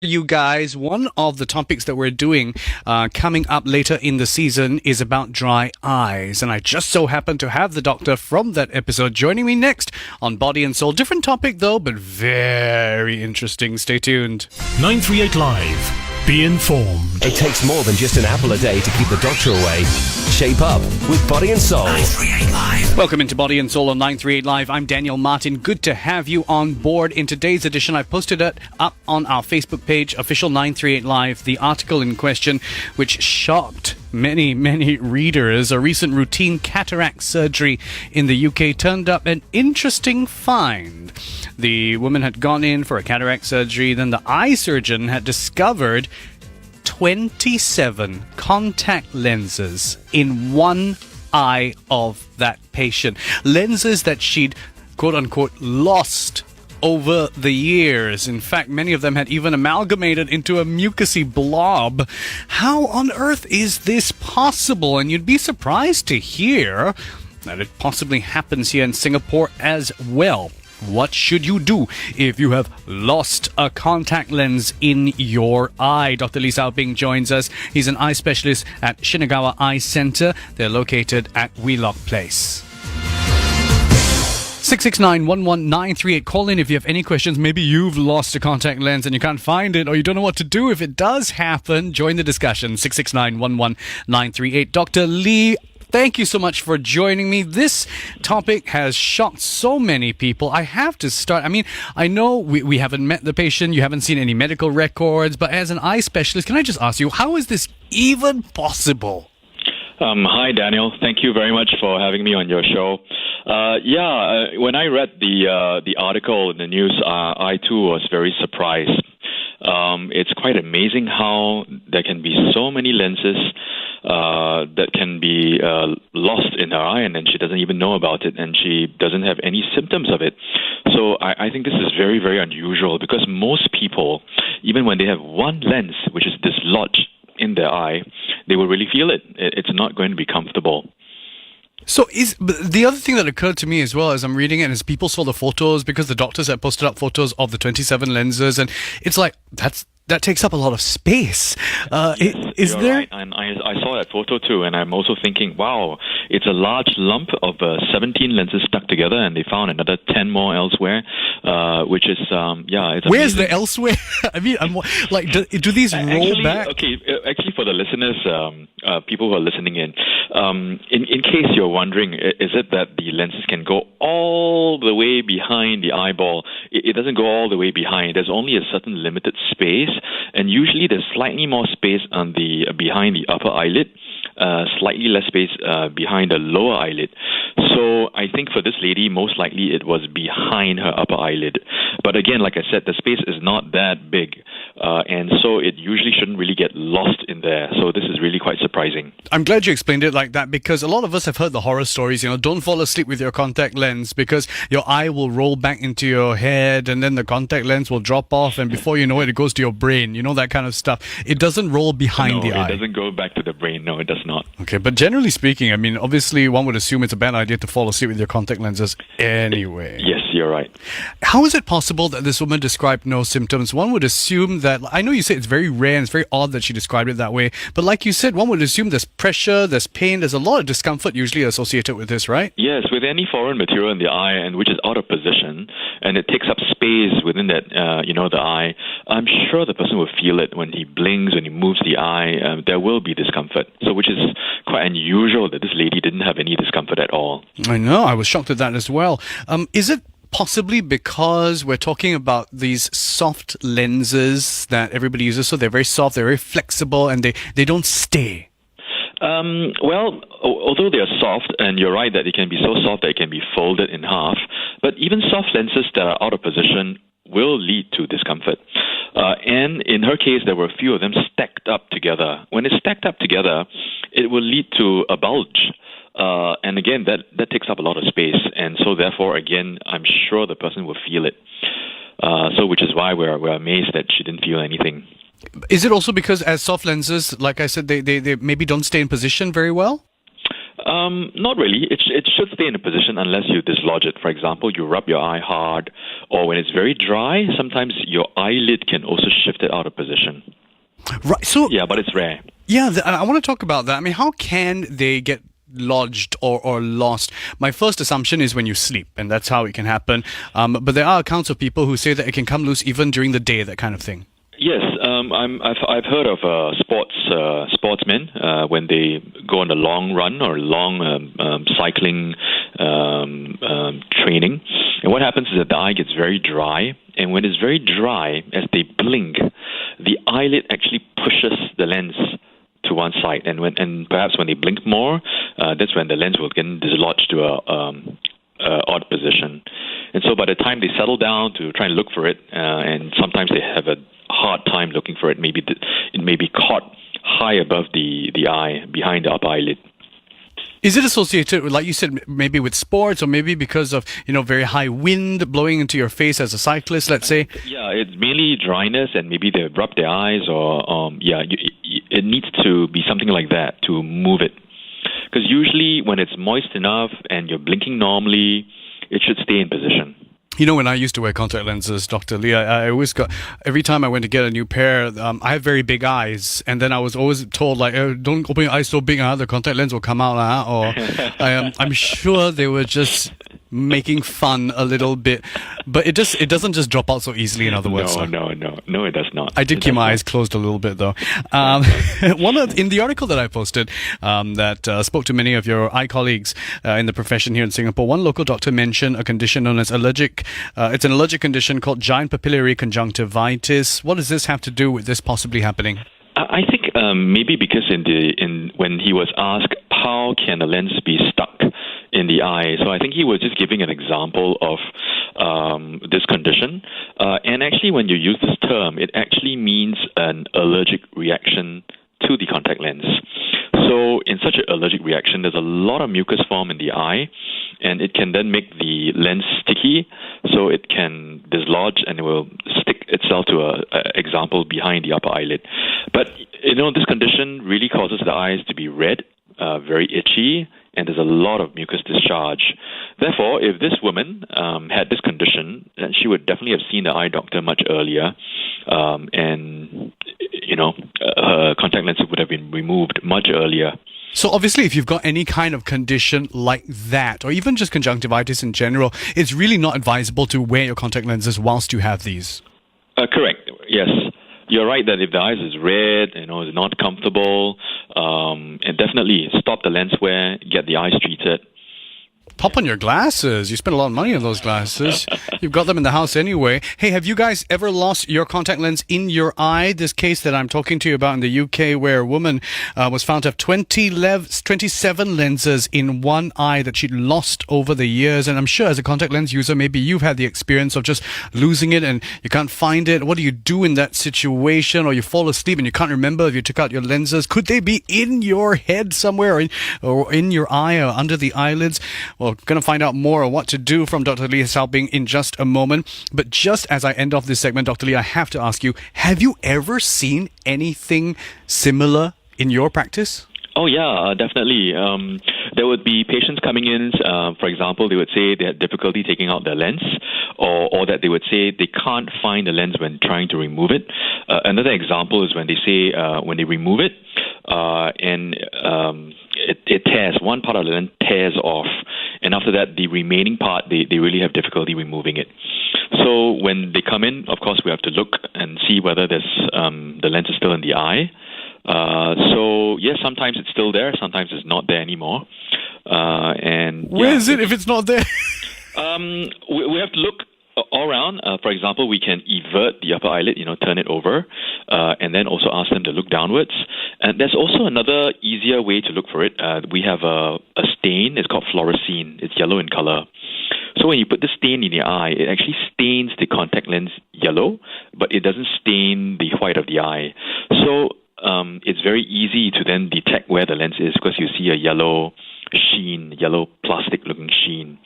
You guys, one of the topics that we're doing coming up later in the season is about dry eyes. And I just so happen to have the doctor from that episode joining me next on Body and Soul. Different topic though, but very interesting. Stay tuned. 938 Live. Be informed. It takes more than just an apple a day to keep the doctor away. Shape up with Body and Soul. 938 Live. Welcome into Body and Soul on 938 Live. I'm Daniel Martin. Good to have you on board. In today's edition, I posted it up on our Facebook page, official 938 Live, the article in question, which shocked many readers. A recent routine cataract surgery in the UK turned up an interesting find. The woman had gone in for a cataract surgery, then the eye surgeon had discovered 27 contact lenses in one eye of that patient. Lenses that she'd, quote-unquote, lost over the years. In fact, many of them had even amalgamated into a mucousy blob. How on earth is this possible? And you'd be surprised to hear that it possibly happens here in Singapore as well. What should you do if you have lost a contact lens in your eye? Dr. Lee Sao Ping joins us. He's an eye specialist at Shinagawa Eye Centre. They're located at Wheelock Place. 669-11938. Call in if you have any questions. Maybe you've lost a contact lens and you can't find it, or you don't know what to do if it does happen. Join the discussion. 669-11938. Dr. Lee, thank you so much for joining me. This topic has shocked so many people. I have to start. I mean, I know we haven't met the patient, you haven't seen any medical records, but as an eye specialist, can I just ask you, how is this even possible? Hi, Daniel. Thank you very much for having me on your show. When I read the article in the news, I too was very surprised. It's quite amazing how there can be so many lenses that can be lost in her eye, and then she doesn't even know about it, and she doesn't have any symptoms of it. So I think this is very, very unusual, because most people, even when they have one lens which is dislodged in their eye, they will really feel it. It's not going to be comfortable. So the other thing that occurred to me as well as I'm reading it is people saw the photos, because the doctors had posted up photos of the 27 lenses, and it's like, that takes up a lot of space. Yes, you're right. And I saw that photo too, and I'm also thinking, wow, it's a large lump of 17 lenses stuck together, and they found another 10 more elsewhere, which is, it's Where's amazing. the elsewhere? I mean, do these roll back? Okay, actually for the listeners, people who are listening in case you're wondering, is it that the lenses can go all the way behind the eyeball? It doesn't go all the way behind. There's only a certain limited space, and usually there's slightly more space on the behind the upper eyelid, slightly less space behind the lower eyelid. So I think for this lady, most likely it was behind her upper eyelid. But again, like I said, the space is not that big, and so it usually shouldn't really get lost in there. So this is really quite surprising. I'm glad you explained it like that, because a lot of us have heard the horror stories, don't fall asleep with your contact lens, because your eye will roll back into your head and then the contact lens will drop off, and before you know it, it goes to your brain, that kind of stuff. It doesn't roll behind the eye. No, it doesn't go back to the brain. No, it does not. Okay, but generally speaking, I mean, obviously one would assume it's a bad idea to fall asleep with your contact lenses anyway. Yes, you're right. How is it possible that this woman described no symptoms? One would assume that, I know you say it's very rare and it's very odd that she described it that way, but like you said, one would assume there's pressure, there's pain, there's a lot of discomfort usually associated with this, right? Yes, with any foreign material in the eye, and which is out of position, and it takes up space within that, the eye, I'm sure the person will feel it when he blinks, when he moves the eye. There will be discomfort. So, which is quite unusual that this lady didn't have any discomfort at all. I know, I was shocked at that as well. Is it possibly because we're talking about these soft lenses that everybody uses, so they're very soft, they're very flexible, and they don't stay? Although they are soft, and you're right that they can be so soft that it can be folded in half, but even soft lenses that are out of position will lead to discomfort. And in her case, there were a few of them stacked up together. When it's stacked up together, it will lead to a bulge. And again, that takes up a lot of space. And so therefore, again, I'm sure the person will feel it. Which is why we're amazed that she didn't feel anything. Is it also because as soft lenses, like I said, they maybe don't stay in position very well? Not really. It's should stay in a position unless you dislodge it. For example, you rub your eye hard, or when it's very dry, sometimes your eyelid can also shift it out of position. Right. So Yeah, but it's rare. yeah, I want to talk about that. I mean, how can they get lodged or lost? My first assumption is when you sleep, and that's how it can happen. But there are accounts of people who say that it can come loose even during the day, that kind of thing. Yes, I've heard of sportsmen when they go on a long run or long cycling training, and what happens is that the eye gets very dry, and when it's very dry, as they blink, the eyelid actually pushes the lens to one side, and perhaps when they blink more, that's when the lens will get dislodged to a odd position. And so by the time they settle down to try and look for it, and sometimes they have a hard time looking for it, maybe it may be caught high above the eye, behind the upper eyelid. Is it associated with, like you said, maybe with sports, or maybe because of, very high wind blowing into your face as a cyclist, let's say? Yeah, it's mainly dryness, and maybe they rub their eyes, or it needs to be something like that to move it. Because usually when it's moist enough and you're blinking normally, it should stay in position. When I used to wear contact lenses, Dr. Lee, I always got, every time I went to get a new pair, I have very big eyes, and then I was always told, like, don't open your eyes so big, the contact lens will come out, or I'm sure they were just making fun a little bit, but it doesn't just drop out so easily, in other words. No, it does not. I did keep my eyes closed a little bit, though. In the article that I posted that spoke to many of your eye colleagues in the profession here in Singapore, one local doctor mentioned a condition known as it's an allergic condition called giant papillary conjunctivitis. What does this have to do with this possibly happening? I think maybe because when he was asked how can a lens be stuck in the eye, so I think he was just giving an example of this condition. And actually, when you use this term, it actually means an allergic reaction to the contact lens. So in such an allergic reaction, there's a lot of mucus form in the eye, and it can then make the lens sticky, so it can dislodge and it will stick itself to a example behind the upper eyelid. But this condition really causes the eyes to be red, very itchy, and there's a lot of mucus discharge. Therefore, if this woman had this condition, then she would definitely have seen the eye doctor much earlier, and her contact lens would have been removed much earlier. So obviously, if you've got any kind of condition like that, or even just conjunctivitis in general, it's really not advisable to wear your contact lenses whilst you have these. Correct. Yes. You're right that if the eyes is red, is not comfortable, and definitely stop the lens wear, get the eyes treated. Pop on your glasses. You spend a lot of money on those glasses. You've got them in the house anyway. Hey, have you guys ever lost your contact lens in your eye? This case that I'm talking to you about in the UK, where a woman was found to have 27 lenses in one eye that she'd lost over the years. And I'm sure as a contact lens user, maybe you've had the experience of just losing it and you can't find it. What do you do in that situation? Or you fall asleep and you can't remember if you took out your lenses. Could they be in your head somewhere, or in your eye, or under the eyelids? Well, going to find out more on what to do from Dr. Lee Xiaoping in just a moment. But just as I end off this segment, Dr. Lee, I have to ask you, have you ever seen anything similar in your practice? Oh, yeah, definitely. There would be patients coming in, for example, they would say they had difficulty taking out their lens, or that they would say they can't find the lens when trying to remove it. Another example is when they say when they remove it, and it tears, one part of the lens tears off, and after that, the remaining part, they really have difficulty removing it. So when they come in, of course, we have to look and see whether the lens is still in the eye. So yes, sometimes it's still there, sometimes it's not there anymore. And where is it if it's not there? We have to look all around. For example, we can evert the upper eyelid, turn it over, and then also ask them to look downwards. And there's also another easier way to look for it. We have a stain. It's called fluorescein. It's yellow in color. So when you put the stain in your eye, it actually stains the contact lens yellow, but it doesn't stain the white of the eye. So it's very easy to then detect where the lens is because you see a yellow sheen, yellow plastic-looking sheen.